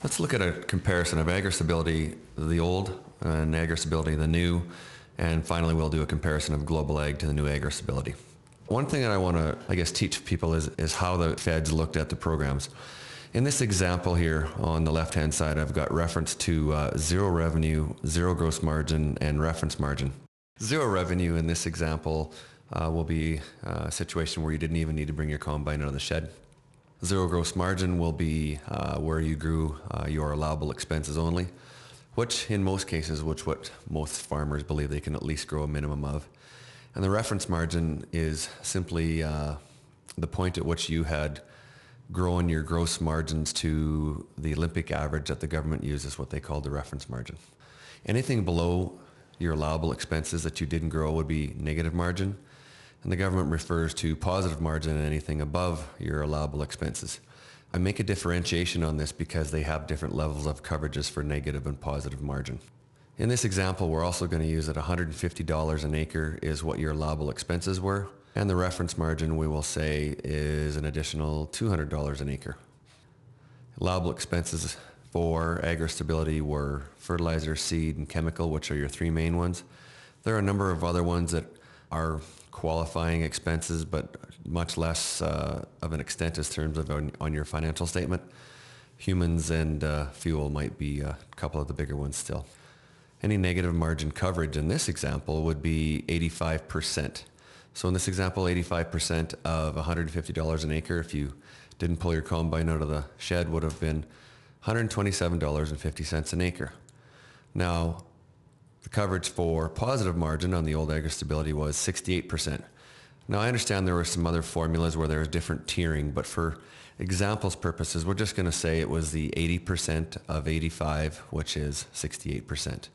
Let's look at a comparison of Agristability, the old, and Agristability, the new, and finally we'll do a comparison of Global Ag to the new Agristability. One thing that I want to, teach people is how the feds looked at the programs. In this example here on the left-hand side, I've got reference to zero revenue, zero gross margin, and reference margin. Zero revenue in this example will be a situation where you didn't even need to bring your combine out of the shed. Zero gross margin will be where you grew your allowable expenses only, which in most cases, what most farmers believe they can at least grow a minimum of. And the reference margin is simply the point at which you had grown your gross margins to the Olympic average that the government uses, what they call the reference margin. Anything below your allowable expenses that you didn't grow would be negative margin, and the government refers to positive margin and anything above your allowable expenses. I make a differentiation on this because they have different levels of coverages for negative and positive margin. In this example, we're also going to use that $150 an acre is what your allowable expenses were, and the reference margin we will say is an additional $200 an acre. Allowable expenses for Agristability were fertilizer, seed, and chemical, which are your three main ones. There are a number of other ones that are qualifying expenses, but much less of an extent in terms of on your financial statement. Humans and fuel might be a couple of the bigger ones still. Any negative margin coverage in this example would be 85%. So in this example, 85% of $150 an acre, if you didn't pull your combine out of the shed, would have been $127.50 an acre. Now, the coverage for positive margin on the old Agristability was 68%. Now, I understand there were some other formulas where there was different tiering, but for examples purposes, we're just going to say it was the 80% of 85, which is 68%.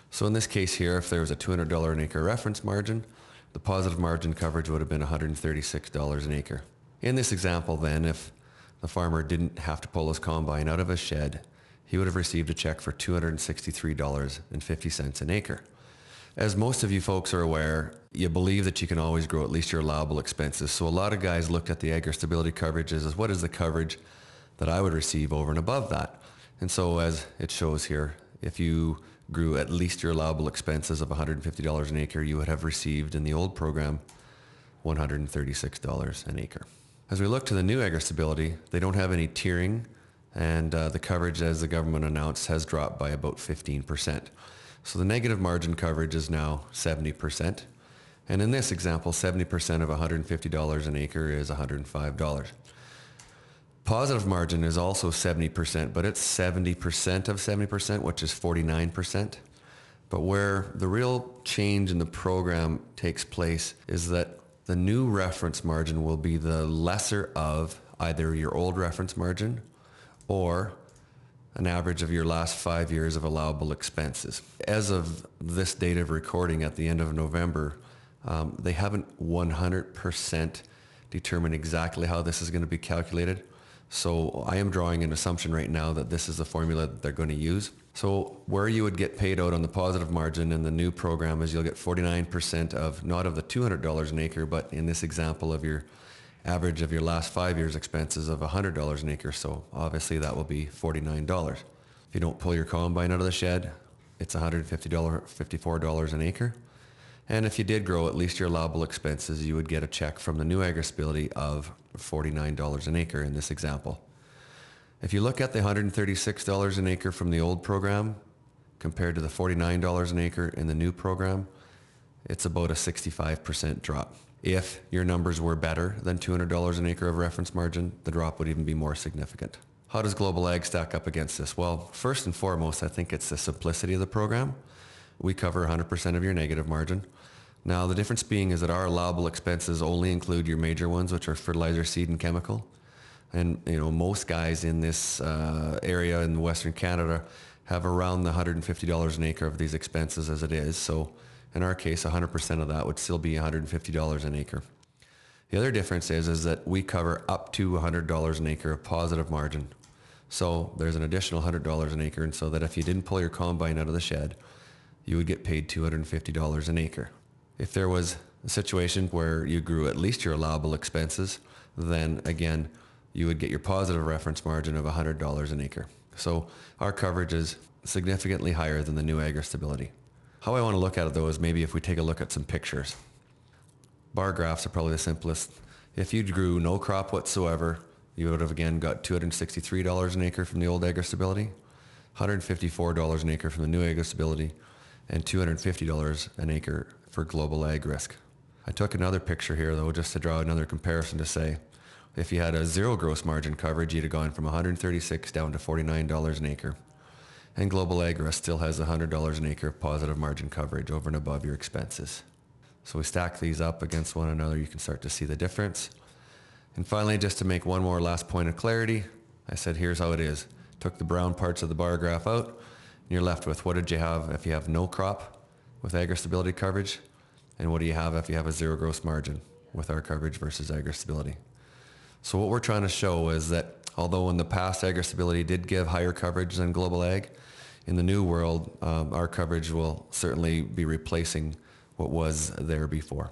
So in this case here, if there was a $200 an acre reference margin, the positive margin coverage would have been $136 an acre. In this example then, if the farmer didn't have to pull his combine out of his shed, he would have received a check for $263.50 an acre. As most of you folks are aware, you believe that you can always grow at least your allowable expenses. So a lot of guys looked at the Agristability coverages as what is the coverage that I would receive over and above that. And so as it shows here, if you grew at least your allowable expenses of $150 an acre, you would have received in the old program $136 an acre. As we look to the new Agristability, they don't have any tiering, and the coverage, as the government announced, has dropped by about 15%. So the negative margin coverage is now 70. And in this example, 70% of $150 an acre is $105. Positive margin is also 70%, but it's 70% of 70%, which is 49%. But where the real change in the program takes place is that the new reference margin will be the lesser of either your old reference margin or an average of your last 5 years of allowable expenses. As of this date of recording at the end of November, they haven't 100% determined exactly how this is going to be calculated. So I am drawing an assumption right now that this is the formula that they're going to use. So where you would get paid out on the positive margin in the new program is you'll get 49% of, not of the $200 an acre, but in this example of your average of your last 5 years expenses of $100 an acre. So obviously that will be $49. If you don't pull your combine out of the shed, it's $54 an acre. And if you did grow at least your allowable expenses, you would get a check from the new Agristability of $49 an acre in this example. If you look at the $136 an acre from the old program compared to the $49 an acre in the new program, it's about a 65% drop. If your numbers were better than $200 an acre of reference margin, the drop would even be more significant. How does Global Ag stack up against this? Well, first and foremost, I think it's the simplicity of the program. We cover 100% of your negative margin. Now, the difference being is that our allowable expenses only include your major ones, which are fertilizer, seed, and chemical. And most guys in this area in Western Canada have around the $150 an acre of these expenses as it is. So in our case, 100% of that would still be $150 an acre. The other difference is that we cover up to $100 an acre of positive margin. So there's an additional $100 an acre, and so that if you didn't pull your combine out of the shed, you would get paid $250 an acre. If there was a situation where you grew at least your allowable expenses, then again, you would get your positive reference margin of $100 an acre. So our coverage is significantly higher than the new Agristability. How I want to look at it though is maybe if we take a look at some pictures. Bar graphs are probably the simplest. If you grew no crop whatsoever, you would have again got $263 an acre from the old Agristability, $154 an acre from the new Agristability, and $250 an acre for global ag risk. I took another picture here though just to draw another comparison to say if you had a zero gross margin coverage, you'd have gone from $136 down to $49 an acre. And global ag risk still has $100 an acre of positive margin coverage over and above your expenses. So we stack these up against one another, you can start to see the difference. And finally, just to make one more last point of clarity, I said here's how it is. Took the brown parts of the bar graph out, and you're left with what did you have if you have no crop with Agristability coverage, and what do you have if you have a zero gross margin with our coverage versus Agristability. So what we're trying to show is that although in the past Agristability did give higher coverage than global ag, in the new world, our coverage will certainly be replacing what was there before.